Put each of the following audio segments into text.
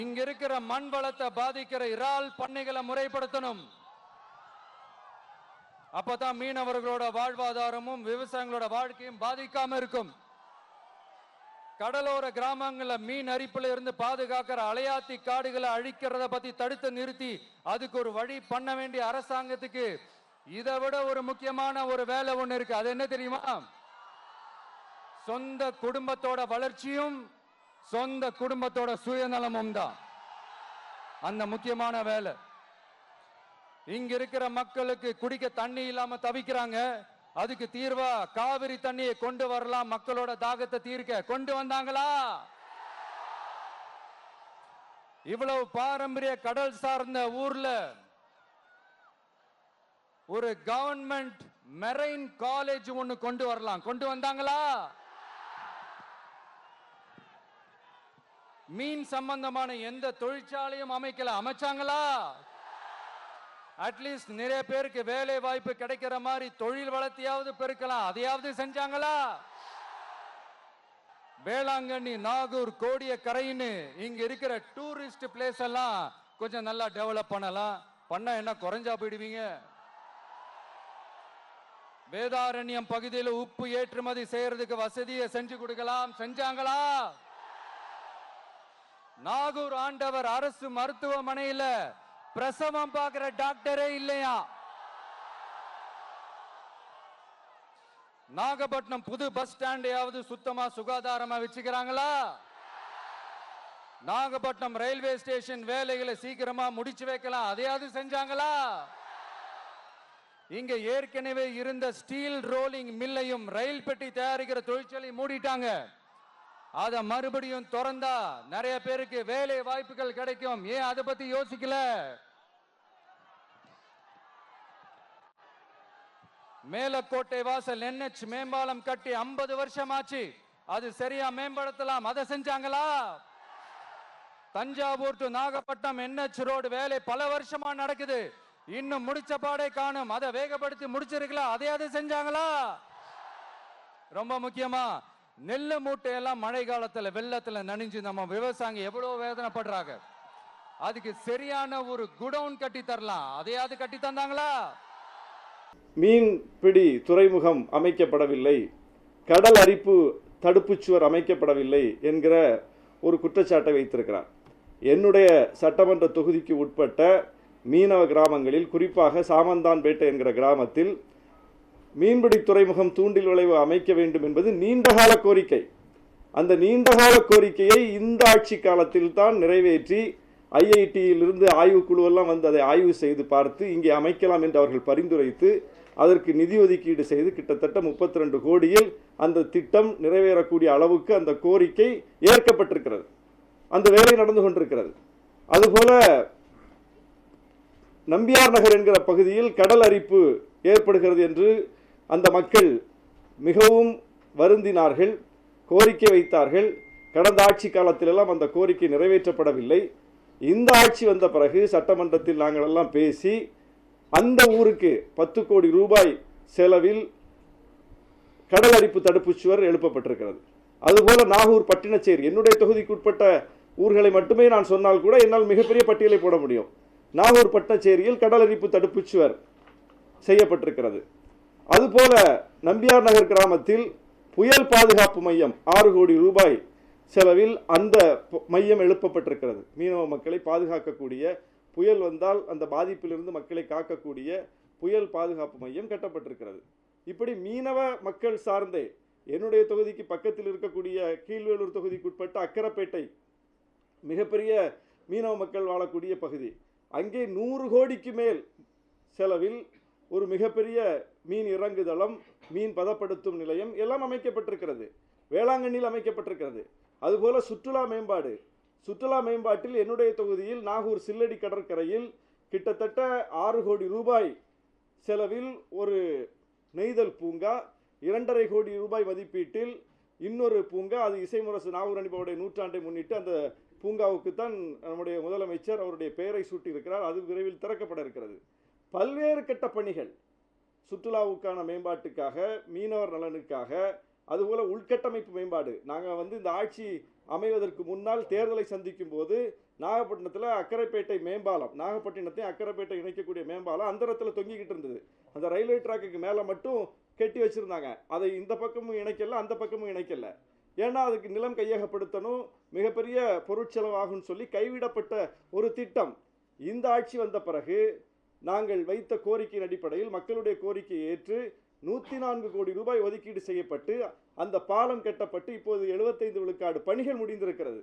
இங்க இருக்கிற மண் வளத்தை பாதிக்கிற இறால் பண்ணைகளை முறைப்படுத்தணும். அப்பதான் மீனவர்களோட வாழ்வாதாரமும் விவசாயிகளோட வாழ்க்கையும் பாதிக்காம இருக்கும். கடலோர கிராமங்கள்ல மீன் அரிப்புல இருந்து பாதுகாக்கிற அலையாத்தி காடுகளை அழிக்கிறத பத்தி தடுத்து நிறுத்தி அதுக்கு ஒரு வழி பண்ண வேண்டிய அரசாங்கத்துக்கு இதை விட ஒரு முக்கியமான ஒரு வேலை ஒண்ணு இருக்கு. அது என்ன தெரியுமா? சொந்த குடும்பத்தோட வளர்ச்சியும் சொந்த குடும்பத்தோட சுயநலமும் தான் அந்த முக்கியமான வேலை. இங்க இருக்கிற மக்களுக்கு குடிக்க தண்ணி இல்லாம தவிக்கிறாங்க. அதுக்கு தீர்வா காவிரி தண்ணியை கொண்டு வரலாம். மக்களோட தாகத்தை தீர்க்க கொண்டு வந்தாங்களா? இவ்வளவு பாரம்பரிய கடல் சார்ந்த ஊர்ல ஒரு கவர்மெண்ட் மெரைன் காலேஜ் ஒன்னு கொண்டு வரலாம். கொண்டு வந்தாங்களா? மீன் சம்பந்தமான எந்த தொழிற்சாலையும் அமைக்கல. அமைச்சாங்களா? அட்லீஸ்ட் நிறைய பேருக்கு வேலை வாய்ப்பு கிடைக்கிற மாதிரி தொழில் வளர்த்தியாவது பெருக்கலாம். அதையாவது செஞ்சாங்களா? வேளாங்கண்ணி, நாகூர், கோடியக்கரைன்னு இங்க இருக்கிற டூரிஸ்ட் பிளேஸ் எல்லாம் கொஞ்சம் நல்லா டெவலப் பண்ணலாம். பண்ண என்ன குறைஞ்சா போயிடுவீங்க? வேதாரண்யம் பகுதியில் உப்பு ஏற்றுமதி செய்யறதுக்கு வசதியை செஞ்சு கொடுக்கலாம். செஞ்சாங்களா? நாகூர் ஆண்டவர் அரசு மருத்துவமனையில பிரசவம் பார்க்கிற டாக்டரே இல்லையா? நாகப்பட்டினம் புது பஸ் ஸ்டாண்டையாவது சுத்தமா சுகாதாரமா வச்சுக்கிறாங்களா? நாகப்பட்டினம் ரயில்வே ஸ்டேஷன் வேலைகளை சீக்கிரமா முடிச்சு வைக்கலாம். அதையாவது செஞ்சாங்களா? இங்க ஏற்கனவே இருந்த ஸ்டீல் ரோலிங் மில்லையும் ரயில் பெட்டி தயாரிக்கிற தொழிற்சாலை மூடிட்டாங்க. அத மறுபடியும் திறந்தா நிறைய பேருக்கு வேலை வாய்ப்புகள் கிடைக்கும். ஏன் அதை பத்தி யோசிக்கல? மேலக்கோட்டை வாசல் NH மேம்பாலம் கட்டி 50 வருஷம் ஆச்சு. அது சரியா மேம்படுத்தலாம். அதை செஞ்சாங்களா? Thanjavur to Nagapattinam NH road வேலை பல வருஷமா நடக்குது. இன்னும் முடிச்ச பாடே காணும். அதை வேகப்படுத்தி முடிச்சிருக்கலாம். அதையாவது செஞ்சாங்களா? ரொம்ப முக்கியமா நெல்லு மூட்டையெல்லாம் மழை காலத்துல வெள்ளத்துல நனைஞ்சு நம்ம விவசாயிங்க எவ்வளவு வேதனைப்படுறாங்க. அதுக்கு சரியான ஒரு குடவுன் கட்டி தரலாம். அதையாவது கட்டி தந்தாங்களா? மீன்பிடி துறைமுகம் அமைக்கப்படவில்லை, கடல் அரிப்பு தடுப்புச்சுவர் அமைக்கப்படவில்லை என்கிற ஒரு குற்றச்சாட்டை வைத்திருக்கிறார். என்னுடைய சட்டமன்ற தொகுதிக்கு உட்பட்ட மீனவ கிராமங்களில், குறிப்பாக சாமந்தான்பேட்டை என்கிற கிராமத்தில் மீன்பிடி துறைமுகம் தூண்டில் விளைவு அமைக்க வேண்டும் என்பது நீண்டகால கோரிக்கை. அந்த நீண்டகால கோரிக்கையை இந்த ஆட்சி காலத்தில் தான் நிறைவேற்றி IIT-யிலிருந்து ஆய்வுக்குழுவெல்லாம் வந்து அதை ஆய்வு செய்து பார்த்து இங்கே அமைக்கலாம் என்று அவர்கள் பரிந்துரைத்து அதற்கு நிதி ஒதுக்கீடு செய்து கிட்டத்தட்ட 32 கோடியில் அந்த திட்டம் நிறைவேறக்கூடிய அளவுக்கு அந்த கோரிக்கை ஏற்கப்பட்டிருக்கிறது. அந்த வேலை நடந்து கொண்டிருக்கிறது. அதுபோல நம்பியார் நகர் என்கிற பகுதியில் கடல் அரிப்பு ஏற்படுகிறது என்று அந்த மக்கள் மிகவும் வருந்தினார்கள், கோரிக்கை வைத்தார்கள். கடந்த ஆட்சி காலத்திலெல்லாம் அந்த கோரிக்கை நிறைவேற்றப்படவில்லை. இந்த ஆட்சி வந்த பிறகு சட்டமன்றத்தில் நாங்கள் எல்லாம் பேசி அந்த ஊருக்கு 10 கோடி ரூபாய் செலவில் கடல் அரிப்பு தடுப்பு சுவர் எழுப்பப்பட்டிருக்கிறது. அதுபோல நாகூர், பட்டினச்சேரி, என்னுடைய தொகுதிக்குட்பட்ட ஊர்களை மட்டுமே நான் சொன்னால் கூட என்னால் மிகப்பெரிய பட்டியலை போட முடியும். நாகூர், பட்டினச்சேரியில் கடல் அரிப்பு தடுப்பு சுவர் செய்யப்பட்டிருக்கிறது. அதுபோல நம்பியார் நகர் கிராமத்தில் புயல் பாதுகாப்பு மையம் 6 கோடி ரூபாய் செலவில் அந்த மையம் எழுப்பப்பட்டிருக்கிறது. மீனவ மக்களை பாதுகாக்கக்கூடிய, புயல் வந்தால் அந்த பாதிப்பிலிருந்து மக்களை காக்கக்கூடிய புயல் பாதுகாப்பு மையம் கட்டப்பட்டிருக்கிறது. இப்படி மீனவ மக்கள் சார்ந்தே என்னுடைய தொகுதிக்கு பக்கத்தில் இருக்கக்கூடிய கீழ்வேலூர் தொகுதிக்குட்பட்ட அக்கரப்பேட்டை மிகப்பெரிய மீனவ மக்கள் வாழக்கூடிய பகுதி. அங்கே 100 கோடிக்கு மேல் செலவில் ஒரு மிகப்பெரிய மீன் இறங்குதளம், மீன் பதப்படுத்தும் நிலையம் எல்லாம் அமைக்கப்பட்டிருக்கிறது. வேளாங்கண்ணியில் அமைக்கப்பட்டிருக்கிறது. அதுபோல சுற்றுலா மேம்பாடு, சுற்றுலா மேம்பாட்டில் என்னுடைய தொகுதியில் நாகூர் சில்லடி கடற்கரையில் கிட்டத்தட்ட 6 கோடி ரூபாய் செலவில் ஒரு நெய்தல் பூங்கா, 2.5 கோடி ரூபாய் மதிப்பீட்டில் இன்னொரு பூங்கா, அது இசைமுரசு நாகூர் அணிபாவுடைய 100ஆண்டை முன்னிட்டு அந்த பூங்காவுக்கு தான் நம்முடைய முதலமைச்சர் அவருடைய பெயரை சூட்டியிருக்கிறார். அது விரைவில் திறக்கப்பட இருக்கிறது. பல்வேறு கட்ட பணிகள் சுற்றுலாவுக்கான மேம்பாட்டுக்காக, மீனவர் நலனுக்காக, அதுபோல உள்கட்டமைப்பு மேம்பாடு. நாங்கள் இந்த ஆட்சி அமைவதற்கு முன்னால் தேர்தலை சந்திக்கும் போது நாகப்பட்டினத்தில் அக்கரைப்பேட்டை மேம்பாலம், நாகப்பட்டினத்தையும் அக்கரைப்பேட்டை இணைக்கக்கூடிய மேம்பாலம் அந்தரத்தில் தொங்கிக்கிட்டு இருந்தது. அந்த ரயில்வே ட்ராக்குக்கு மேலே மட்டும் கட்டி வச்சுருந்தாங்க. அதை இந்த பக்கமும் இணைக்கல, அந்த பக்கமும் இணைக்கல. ஏன்னா அதுக்கு நிலம் கையகப்படுத்தணும், மிகப்பெரிய பொருட்செலவாகும்னு சொல்லி கைவிடப்பட்ட ஒரு திட்டம். இந்த ஆட்சி வந்த பிறகு நாங்கள் வைத்த கோரிக்கையின் அடிப்படையில் மக்களுடைய கோரிக்கையை ஏற்று 104 கோடி ரூபாய் ஒதுக்கீடு செய்யப்பட்டு அந்த பாலம் கட்டப்பட்டு இப்போது 75 விழுக்காடு பணிகள் முடிந்திருக்கிறது.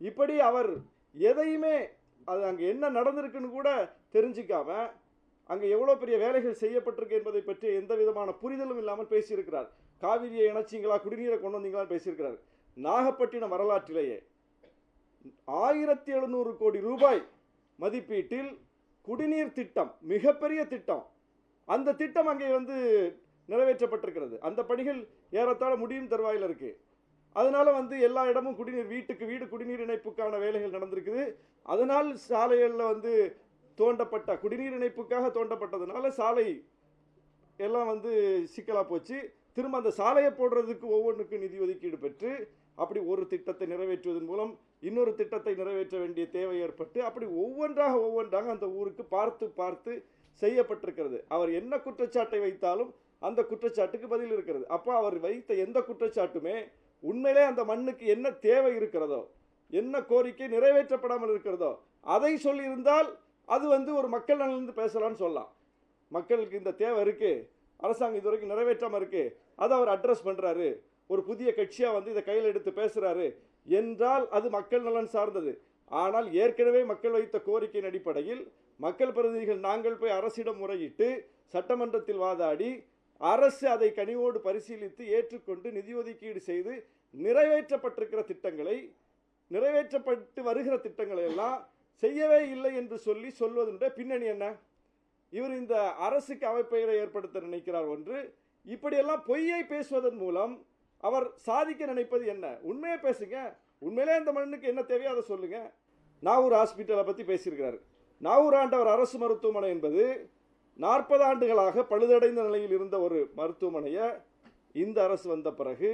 இப்படி அவர் எதையுமே அது அங்கே என்ன நடந்திருக்குன்னு கூட தெரிஞ்சிக்காம அங்கே எவ்வளோ பெரிய வேலைகள் செய்யப்பட்டிருக்கு என்பதை பற்றி எந்த விதமான புரிதலும் இல்லாமல் பேசியிருக்கிறார். காவிரியை இணைச்சிங்களா, குடிநீரை கொண்டு வந்தீங்களான்னு பேசியிருக்கிறார். நாகப்பட்டினம் வரலாற்றிலேயே 1700 கோடி ரூபாய் மதிப்பீட்டில் குடிநீர் திட்டம், மிகப்பெரிய திட்டம், அந்த திட்டம் அங்கே நிறைவேற்றப்பட்டிருக்கிறது. அந்த பணிகள் ஏறத்தாழ முடியும் தருவாயில் இருக்கு. அதனால எல்லா இடமும் குடிநீர், வீட்டுக்கு வீடு குடிநீர் இணைப்புக்கான வேலைகள் நடந்திருக்குது. அதனால் சாலைகளில் தோண்டப்பட்ட குடிநீர் இணைப்புக்காக தோண்டப்பட்டதுனால சாலை எல்லாம் சிக்கலாக போச்சு. திரும்ப அந்த சாலையை போடுறதுக்கு ஒவ்வொன்றுக்கு நிதி ஒதுக்கீடு பெற்று அப்படி ஒரு திட்டத்தை நிறைவேற்றுவதன் மூலம் இன்னொரு திட்டத்தை நிறைவேற்ற வேண்டிய தேவை ஏற்பட்டு அப்படி ஒவ்வொன்றாக அந்த ஊருக்கு பார்த்து பார்த்து செய்யப்பட்டிருக்கிறது. அவர் என்ன குற்றச்சாட்டை வைத்தாலும் அந்த குற்றச்சாட்டுக்கு பதில் இருக்கிறது. அப்போ அவர் வைத்த எந்த குற்றச்சாட்டுமே உண்மையிலே அந்த மண்ணுக்கு என்ன தேவை இருக்கிறதோ, என்ன கோரிக்கை நிறைவேற்றப்படாமல் இருக்கிறதோ அதை சொல்லியிருந்தால் அது ஒரு மக்கள் நலனிலிருந்து பேசலான்னு சொல்லலாம். மக்களுக்கு இந்த தேவை இருக்கு, அரசாங்கம் இது வரைக்கும் நிறைவேற்றாமல் இருக்கு, அதை அவர் அட்ரஸ் பண்ணுறாரு, ஒரு புதிய கட்சியாக இதை கையில் எடுத்து பேசுகிறாரு என்றால் அது மக்கள் நலன் சார்ந்தது. ஆனால் ஏற்கனவே மக்கள் வைத்த கோரிக்கையின் அடிப்படையில் மக்கள் பிரதிநிதிகள் நாங்கள் போய் அரசிடம் முறையிட்டு சட்டமன்றத்தில் வாதாடி அரசு அதை கனிவோடு பரிசீலித்து ஏற்றுக்கொண்டு நிதி ஒதுக்கீடு செய்து நிறைவேற்றப்பட்டிருக்கிற திட்டங்களை, நிறைவேற்றப்பட்டு வருகிற திட்டங்களை எல்லாம் செய்யவே இல்லை என்று சொல்வதனுடைய பின்னணி என்ன? இவர் இந்த அரசுக்கு அவப்பெயரை ஏற்படுத்த நினைக்கிறார் ஒன்று. இப்படியெல்லாம் பொய்யை பேசுவதன் மூலம் அவர் சாதிக்க நினைப்பது என்ன? உண்மையை பேசுங்க. உண்மையிலே இந்த மண்ணுக்கு என்ன தேவையோ அதை சொல்லுங்க. நாகூர் ஹாஸ்பிட்டலை பற்றி பேசியிருக்கிறார். நாகூர் ஆண்டவர் அரசு மருத்துவமனை என்பது 40 ஆண்டுகளாக பழுதடைந்த நிலையில் இருந்த ஒரு மருத்துவமனையை இந்த அரசு வந்த பிறகு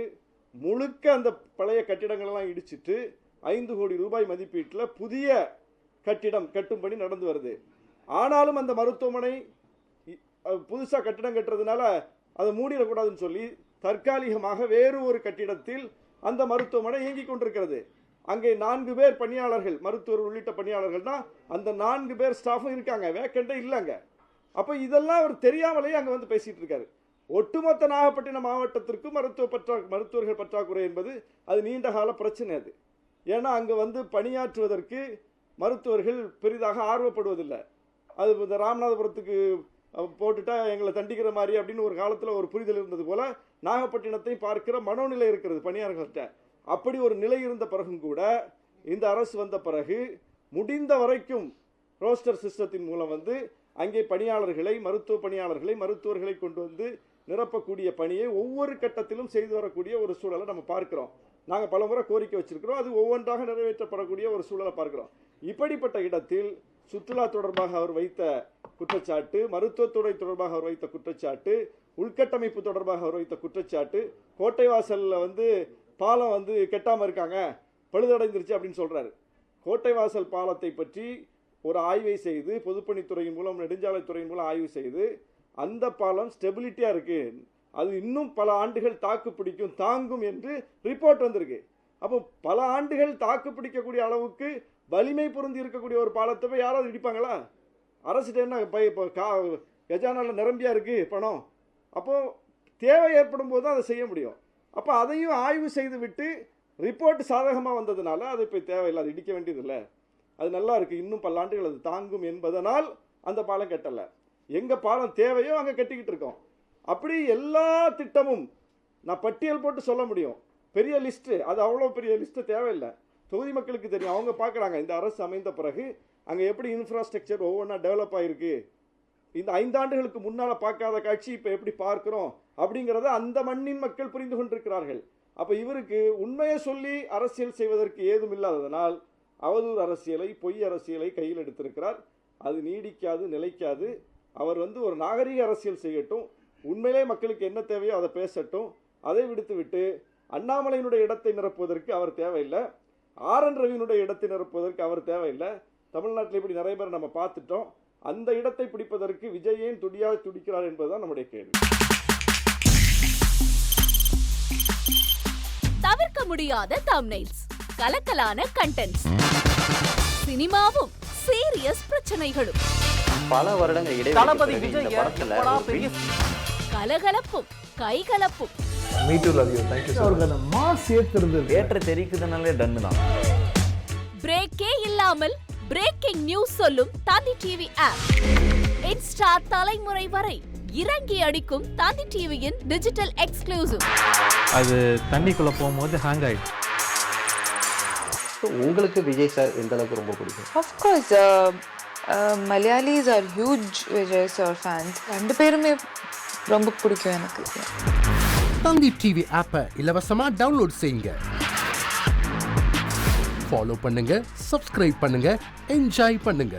முழுக்க அந்த பழைய கட்டிடங்களெல்லாம் இடிச்சிட்டு 5 கோடி ரூபாய் மதிப்பீட்டில் புதிய கட்டிடம் கட்டும்படி நடந்து வருது. ஆனாலும் அந்த மருத்துவமனை புதுசாக கட்டிடம் கட்டுறதுனால அதை மூடிடக்கூடாதுன்னு சொல்லி தற்காலிகமாக வேறு ஒரு கட்டிடத்தில் அந்த மருத்துவமனை இயங்கிக் கொண்டிருக்கிறது. அங்கே 4 பேர் பணியாளர்கள், மருத்துவர் உள்ளிட்ட பணியாளர்கள் தான், அந்த 4 பேர் ஸ்டாஃபும் இருக்காங்க, வேக்கண்டே இல்லைங்க. அப்போ இதெல்லாம் அவர் தெரியாமலேயே அங்கே பேசிட்டு இருக்காரு. ஒட்டுமொத்த நாகப்பட்டினம் மாவட்டத்திற்கும் மருத்துவர்கள் பற்றாக்குறை என்பது அது நீண்ட கால பிரச்சனை. அது ஏன்னா அங்கே பணியாற்றுவதற்கு மருத்துவர்கள் பெரிதாக ஆர்வப்படுவதில்லை. அது இந்த ராமநாதபுரத்துக்கு போட்டுட்டா எங்களை தண்டிக்கிற மாதிரி அப்படின்னு ஒரு காலத்தில் ஒரு புரிதல் இருந்தது போல நாகப்பட்டினத்தை பார்க்கிற மனோநிலை இருக்கிறது பணியாளர்கள்ட்ட. அப்படி ஒரு நிலை இருந்த பிறகும் கூட இந்த அரசு வந்த பிறகு முடிந்த வரைக்கும் ரோஸ்டர் சிஸ்டத்தின் மூலம் அங்கே பணியாளர்களை, மருத்துவர்களை கொண்டு நிரப்பக்கூடிய பணியை ஒவ்வொரு கட்டத்திலும் செய்து வரக்கூடிய ஒரு சூழலை நம்ம பார்க்கிறோம். நாங்கள் பலமுறை கோரிக்கை வச்சிருக்கிறோம், அது ஒவ்வொன்றாக நிறைவேற்றப்படக்கூடிய ஒரு சூழலை பார்க்கிறோம். இப்படிப்பட்ட இடத்தில் சுற்றுலா தொடர்பாக அவர் வைத்த குற்றச்சாட்டு, மருத்துவத்துறை தொடர்பாக அவர் வைத்த குற்றச்சாட்டு, உள்கட்டமைப்பு தொடர்பாக அவர் வைத்த குற்றச்சாட்டு, கோட்டை வாசலில் பாலம் கெட்டாமல் இருக்காங்க, பழுதடைந்துருச்சு அப்படின்னு சொல்கிறாரு. கோட்டை வாசல் பாலத்தை பற்றி ஒரு ஆய்வை செய்து பொதுப்பணித்துறையின் மூலம், நெடுஞ்சாலைத்துறையின் மூலம் ஆய்வு செய்து அந்த பாலம் ஸ்டெபிலிட்டியாக இருக்குது, அது இன்னும் பல ஆண்டுகள் தாக்கு பிடிக்கும், தாங்கும் என்று ரிப்போர்ட் வந்திருக்கு. அப்போ பல ஆண்டுகள் தாக்கு பிடிக்கக்கூடிய அளவுக்கு வலிமை பொருந்தி இருக்கக்கூடிய ஒரு பாலத்தை போய் யாராவது இடிப்பாங்களா? அரசுகிட்ட என்ன இப்போ கஜானாவில் நிரம்பியா இருக்குது பணம். அப்போது தேவை ஏற்படும் போது தான் அதை செய்ய முடியும். அப்போ அதையும் ஆய்வு செய்து விட்டு ரிப்போர்ட் சாதகமாக வந்ததுனால அது இப்போ தேவையில்லை, அது இடிக்க வேண்டியதில்லை, அது நல்லா இருக்குது, இன்னும் பல ஆண்டுகள் அது தாங்கும் என்பதனால் அந்த பாலம் கட்டலை. எங்கே பாலம் தேவையோ அங்கே கட்டிக்கிட்டு இருக்கோம். அப்படி எல்லா திட்டமும் நான் பட்டியல் போட்டு சொல்ல முடியும், பெரிய லிஸ்ட்டு. அது அவ்வளோ பெரிய லிஸ்ட்டு தேவையில்லை, தொகுதி மக்களுக்கு தெரியும். அவங்க பார்க்குறாங்க இந்த அரசு அமைந்த பிறகு அங்கே எப்படி இன்ஃப்ராஸ்ட்ரக்சர் ஒவ்வொன்றா டெவலப் ஆகிருக்கு, இந்த 5 ஆண்டுகளுக்கு முன்னால் பார்க்காத காட்சி இப்போ எப்படி பார்க்குறோம் அப்படிங்கிறத அந்த மண்ணின் மக்கள் புரிந்து கொண்டிருக்கிறார்கள். அப்போ இவருக்கு உண்மையை சொல்லி அரசியல் செய்வதற்கு ஏதும் இல்லாததனால் அவதூறு அரசியலை, பொய் அரசியலை கையில் எடுத்திருக்கிறார். அது நீடிக்காது, நிலைக்காது. அவர் ஒரு நாகரிக அரசியல் செய்யட்டும், உண்மையிலே மக்களுக்கு என்ன தேவையோ அதை பேசட்டும். அதை விடுத்து விட்டு அண்ணாமலையினுடைய இடத்தை நிரப்புவதற்கு அவர் தேவையில்லை. ஆர்.என். ரவியினுடைய இடத்தை நிரப்புவதற்கு அவர் தேவையில்லை. தமிழ்நாட்டில் இப்படி நிறைய பேர் நம்ம பார்த்துட்டோம். அந்த இடத்தை பிடிப்பதற்கு விஜய் ஏன் துடியாக துடிக்கிறார் என்பதுதான் நம்முடைய கேள்வி. தவிர்க்க முடியாத தம்ப்நெயில்ஸ், கலக்கலான கண்டென்ட்ஸ், சினிமாவும் சீரியஸ் பிரச்சனைகளும், பல வருடங்கள் இடைவெளி கலகலப்பும் கைகலப்பும், ஏற்ற தெரிக்குதுனாலே டன்னு தான். பிரேக்கே இல்லாமல் பிரேக்கிங் நியூஸ் சொல்லும் தந்தி டிவி ஆப். இன்ஸ்டா தலைமுறை வரை இறங்கி அடிக்கும் தந்தி டிவியின் டிஜிட்டல் எக்ஸ்க்ளூசிவ். அது தண்ணிக்குள்ள போகும்போது ஹேங் ஆயிடுச்சு. உங்களுக்கு விஜய் சார் எந்த அளவுக்கு ரொம்ப பிடிக்கும்? Of course, Malayalis are huge Vijay sir fans. ரெண்டு பேருமே ரொம்ப பிடிக்கும் எனக்கு. தந்தி டிவி ஆப்பை இலவசமா டவுன்லோட் செய்யுங்க. ஃபாலோ பண்ணுங்க, சப்ஸ்கிரைப் பண்ணுங்க, என்ஜாய் பண்ணுங்க.